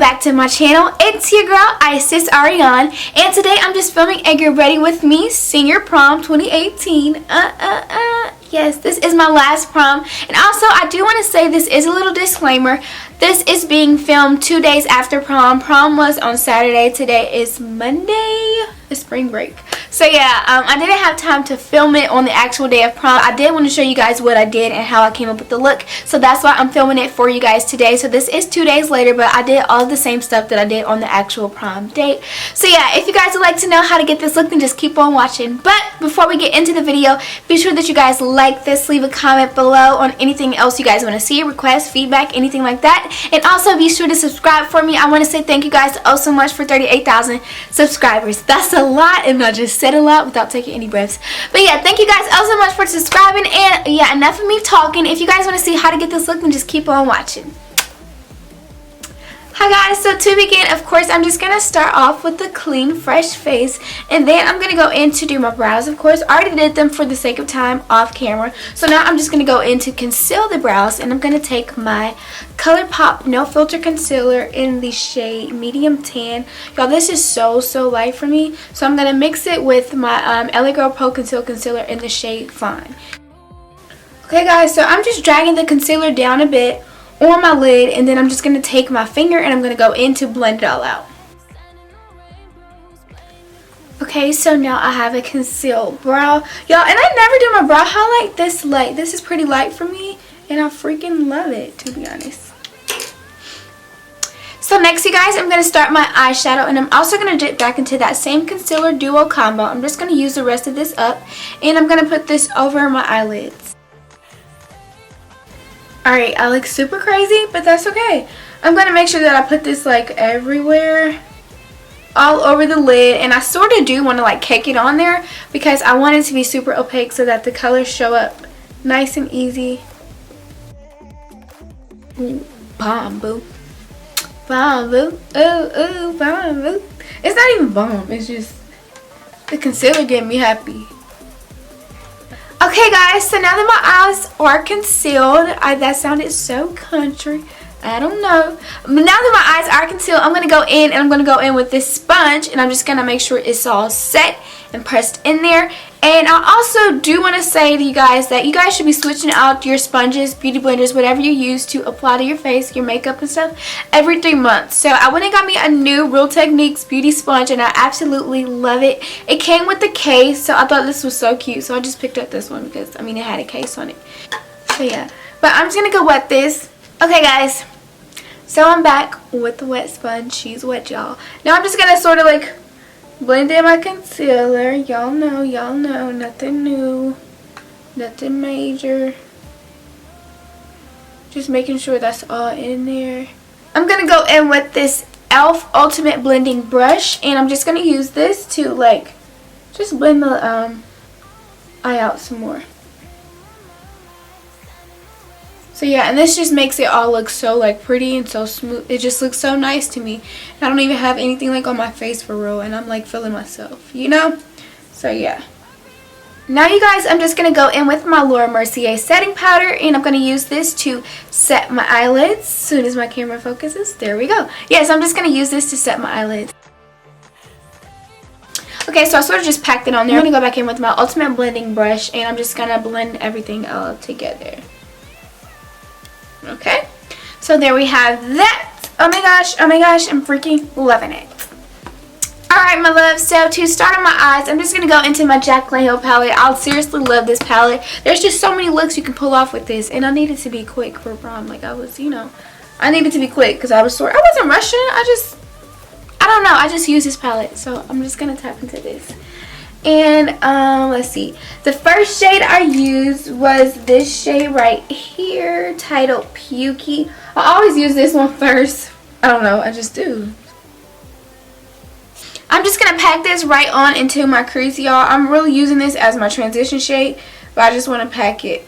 back to my channel. It's your girl, Isis Aryon, and today I'm just filming a Get Ready With Me Senior Prom 2018. Yes, this is my last prom. And also, I do want to say this is a little disclaimer. This is being filmed 2 days after prom. Prom was on Saturday. Today is Monday. It's spring break. So yeah, I didn't have time to film it on the actual day of prom. I did want to show you guys what I did and how I came up with the look. So that's why I'm filming it for you guys today. So this is 2 days later, but I did all the same stuff that I did on the actual prom date. So yeah, if you guys would like to know how to get this look, then just keep on watching. But before we get into the video, be sure that you guys like this, leave a comment below on anything else you guys want to see, request, feedback, anything like that. And also be sure to subscribe for me. I want to say thank you guys oh so much for 38,000 subscribers. That's a lot, and I just said a lot without taking any breaths. But yeah, thank you guys oh so much for subscribing. And yeah, enough of me talking. If you guys want to see how to get this look, then just keep on watching. Hi guys, so to begin, of course, I'm just going to start off with the clean, fresh face, and then I'm going to go in to do my brows. Of course, I already did them for the sake of time off camera, so now I'm just going to go in to conceal the brows, and I'm going to take my ColourPop No Filter Concealer in the shade Medium Tan. Y'all, this is so light for me, so I'm going to mix it with my LA Girl Pro Conceal Concealer in the shade Fine. Okay guys, so I'm just dragging the concealer down a bit on my lid, and then I'm just going to take my finger and I'm going to go in to blend it all out. Okay, so now I have a concealed brow. Y'all, and I never do my brow highlight this light. This is pretty light for me, and I freaking love it, to be honest. So next, you guys, I'm going to start my eyeshadow, and I'm also going to dip back into that same concealer duo combo. I'm just going to use the rest of this up, and I'm going to put this over my eyelids. Alright, I look super crazy, but that's okay. I'm going to make sure that I put this like everywhere, all over the lid, and I sort of do want to like cake it on there because I want it to be super opaque so that the colors show up nice and easy. Ooh, bomb, boo. Bomb, boo. Ooh, bomb, boo. It's not even bomb, it's just the concealer getting me happy. Okay guys, so now that my eyes are concealed, that sounded so country, I don't know. But now that my eyes are concealed, I'm going to go in, and I'm going to go in with this sponge, and I'm just going to make sure it's all set and pressed in there. And I also do want to say to you guys that you guys should be switching out your sponges, beauty blenders, whatever you use to apply to your face, your makeup and stuff, every 3 months. So I went and got me a new Real Techniques beauty sponge, and I absolutely love it. It came with the case, so I thought this was so cute, so I just picked up this one because, I mean, it had a case on it. So yeah, but I'm just going to go wet this. Okay guys, so I'm back with the wet sponge. She's wet, y'all. Now I'm just going to sort of like blend in my concealer. Y'all know, nothing new, nothing major. Just making sure that's all in there. I'm going to go in with this e.l.f. Ultimate Blending Brush, and I'm just going to use this to like just blend the eye out some more. So yeah, and this just makes it all look so like pretty and so smooth. It just looks so nice to me. I don't even have anything like on my face for real, and I'm like feeling myself, you know? So yeah. Now you guys, I'm just going to go in with my Laura Mercier setting powder, and I'm going to use this to set my eyelids as soon as my camera focuses. There we go. Yeah, so I'm just going to use this to set my eyelids. Okay, so I sort of just packed it on there. I'm going to go back in with my Ultimate Blending Brush, and I'm just going to blend everything all together. Okay, so there we have that. Oh my gosh, I'm freaking loving it. Alright, my love, so to start on my eyes, I'm just going to go into my Jaclyn Hill palette. I seriously love this palette. There's just so many looks you can pull off with this, and I needed to be quick for prom. Like, I was, you know, I needed to be quick because I wasn't rushing. I don't know, I just use this palette, so I'm just going to tap into this. And let's see, the first shade I used was this shade right here, titled Pukey. I always use this one first. I don't know, I just do. I'm just gonna pack this right on into my crease, y'all. I'm really using this as my transition shade, but I just want to pack it.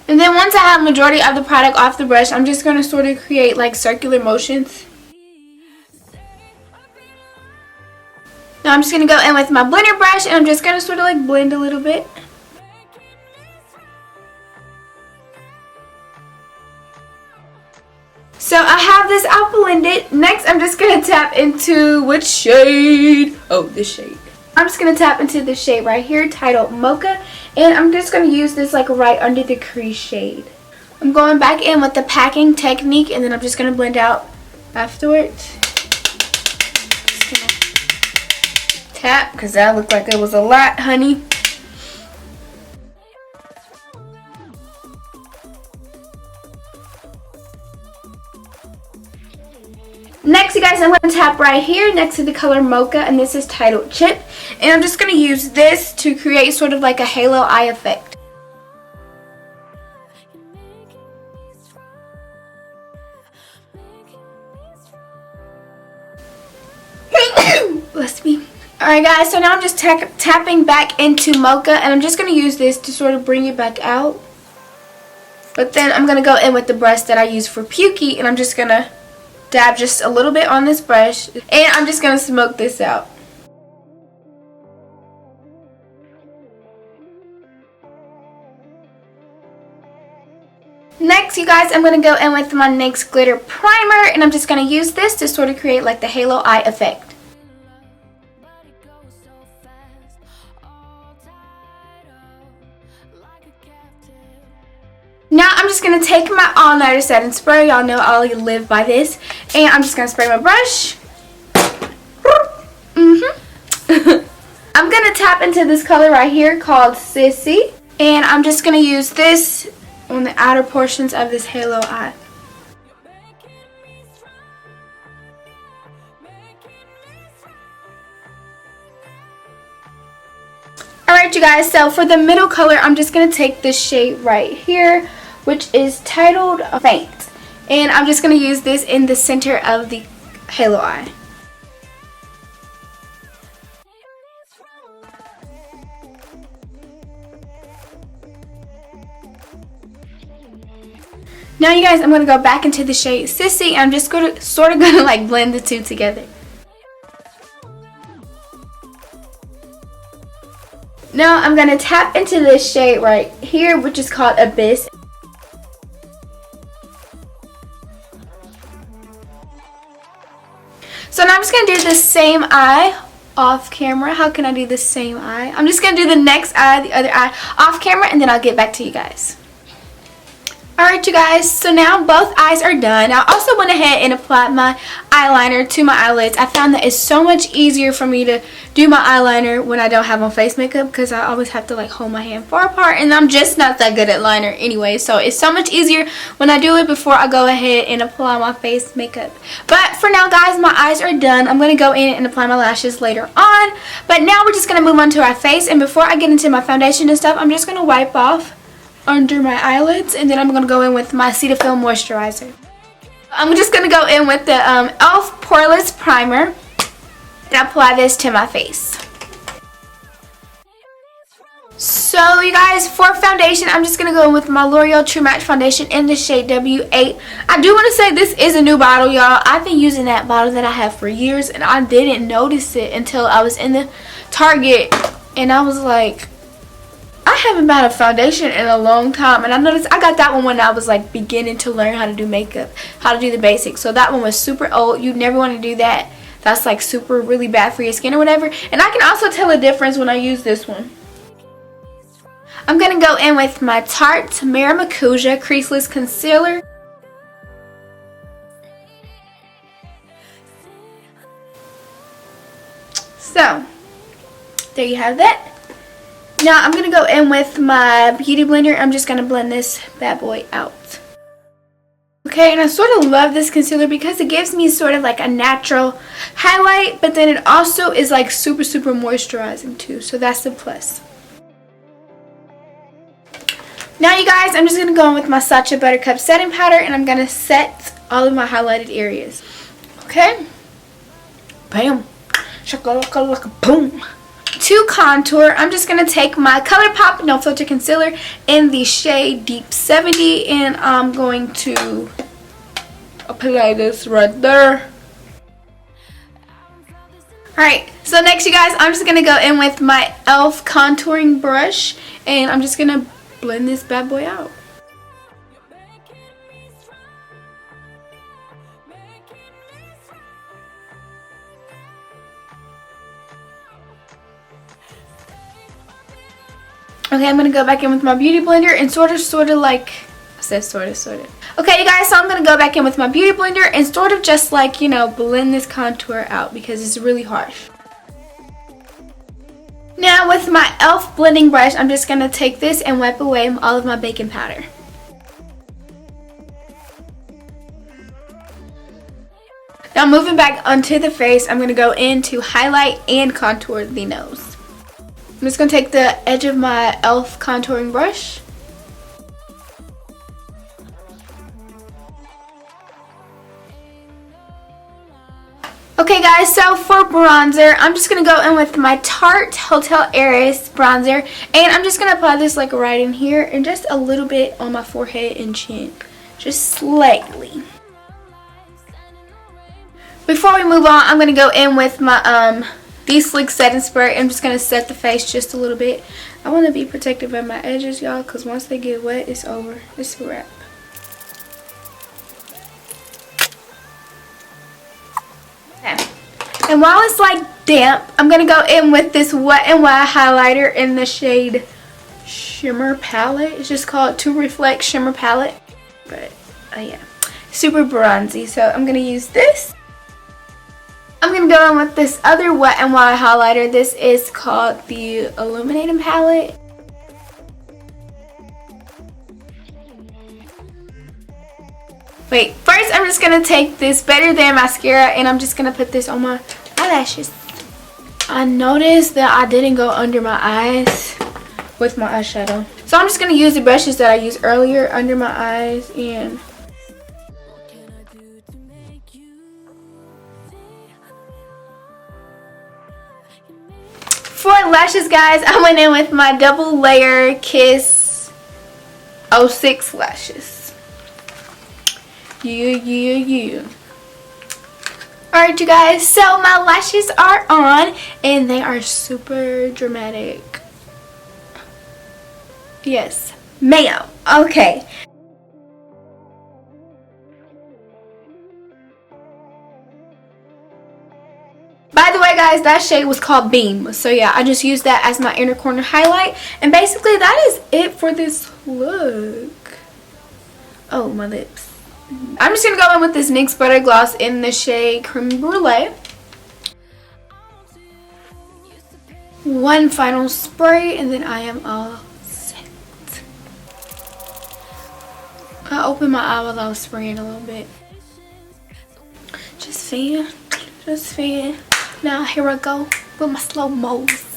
And then once I have majority of the product off the brush, I'm just going to sort of create like circular motions. Now I'm just going to go in with my blender brush, and I'm just going to sort of like blend a little bit. So I have this all blended. Next, I'm just going to tap into which shade? Oh, this shade. I'm just going to tap into the shade right here titled Mocha. And I'm just going to use this like right under the crease shade. I'm going back in with the packing technique, and then I'm just going to blend out afterwards. Just gonna tap, because that looked like it was a lot, honey. Next, you guys, I'm going to tap right here next to the color Mocha, and this is titled Chip. And I'm just going to use this to create sort of like a halo eye effect. Bless me. Alright guys, so now I'm just tapping back into Mocha, and I'm just going to use this to sort of bring it back out. But then I'm going to go in with the brush that I use for Pukey, and I'm just going to dab just a little bit on this brush, and I'm just going to smoke this out. Next, you guys, I'm going to go in with my NYX Glitter Primer, and I'm just going to use this to sort of create like the halo eye effect. Now I'm just going to take my Eyeliner setting spray. Y'all know I live by this. And I'm just going to spray my brush. I'm going to tap into this color right here called Sissy. And I'm just going to use this on the outer portions of this halo eye. Alright, you guys, so for the middle color, I'm just going to take this shade right here, which is titled Faint. And I'm just going to use this in the center of the halo eye. Now, you guys, I'm going to go back into the shade Sissy, and I'm just going to sort of like blend the two together. Now I'm going to tap into this shade right here, which is called Abyss. So now I'm just going to do the same eye off camera. How can I do the same eye? I'm just going to do the next eye, the other eye, off camera, and then I'll get back to you guys. Alright, you guys, so now both eyes are done. I also went ahead and applied my eyeliner to my eyelids. I found that it's so much easier for me to do my eyeliner when I don't have on face makeup, because I always have to like hold my hand far apart, and I'm just not that good at liner anyway. So it's so much easier when I do it before I go ahead and apply my face makeup. But for now, guys, my eyes are done. I'm going to go in and apply my lashes later on. But now we're just going to move on to our face, and before I get into my foundation and stuff, I'm just going to wipe off under my eyelids, and then I'm going to go in with my Cetaphil moisturizer. I'm just going to go in with the e.l.f. Poreless Primer and apply this to my face. So, you guys, for foundation, I'm just going to go in with my L'Oreal True Match Foundation in the shade W8. I do want to say this is a new bottle, y'all. I've been using that bottle that I have for years, and I didn't notice it until I was in the Target, and I was like, I haven't bought a foundation in a long time, and I noticed I got that one when I was like beginning to learn how to do makeup, how to do the basics. So that one was super old. You never want to do that. That's like super really bad for your skin or whatever. And I can also tell a difference when I use this one. I'm going to go in with my Tarte Maracuja Creaseless Concealer. So, there you have that. Now I'm going to go in with my Beauty Blender. I'm just going to blend this bad boy out. Okay, and I sort of love this concealer because it gives me sort of like a natural highlight, but then it also is like super moisturizing too, so that's the plus. Now, you guys, I'm just going to go in with my Sacha Buttercup setting powder, and I'm going to set all of my highlighted areas. Okay? Bam. Shakalaka boom. To contour, I'm just going to take my ColourPop No Filter Concealer in the shade Deep 70, and I'm going to apply this right there. Alright, so next, you guys, I'm just going to go in with my e.l.f. contouring brush, and I'm just going to blend this bad boy out. Okay, I'm going to go back in with my beauty blender and sort of like, I said sort of. Okay, you guys, so I'm going to go back in with my beauty blender and sort of just like, you know, blend this contour out because it's really harsh. Now with my e.l.f. blending brush, I'm just going to take this and wipe away all of my baking powder. Now moving back onto the face, I'm going to go in to highlight and contour the nose. I'm just going to take the edge of my e.l.f. contouring brush. Okay guys, so for bronzer, I'm just going to go in with my Tarte Hotel Heiress bronzer. And I'm just going to apply this like right in here and just a little bit on my forehead and chin. Just slightly. Before we move on, I'm going to go in with my Sleek setting spray. I'm just going to set the face just a little bit. I want to be protective of my edges, y'all, because once they get wet, it's over. It's a wrap. Okay. And while it's like damp, I'm going to go in with this Wet n Wild highlighter in the shade Shimmer Palette. It's just called To Reflect Shimmer Palette. But, yeah. Super bronzy. So I'm going to use this. I'm going to go in with this other Wet n Wild highlighter. This is called the Illuminating Palette. Wait, first I'm just going to take this Better Than mascara and I'm just going to put this on my eyelashes. I noticed that I didn't go under my eyes with my eyeshadow. So I'm just going to use the brushes that I used earlier under my eyes and... For lashes, guys, I went in with my double layer Kiss 06 lashes. Yeah. Alright, you guys, so my lashes are on and they are super dramatic. Yes, ma'am. Okay. By the way, guys, that shade was called Beam. So yeah, I just used that as my inner corner highlight. And basically that is it for this look. Oh, my lips. I'm just going to go in with this NYX Butter Gloss in the shade Creme Brulee. One final spray and then I am all set. I opened my eye while I was spraying a little bit. Just fan. Now here I go with my slow-mos.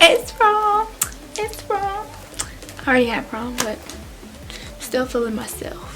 It's prom. I already had prom, but still feeling myself.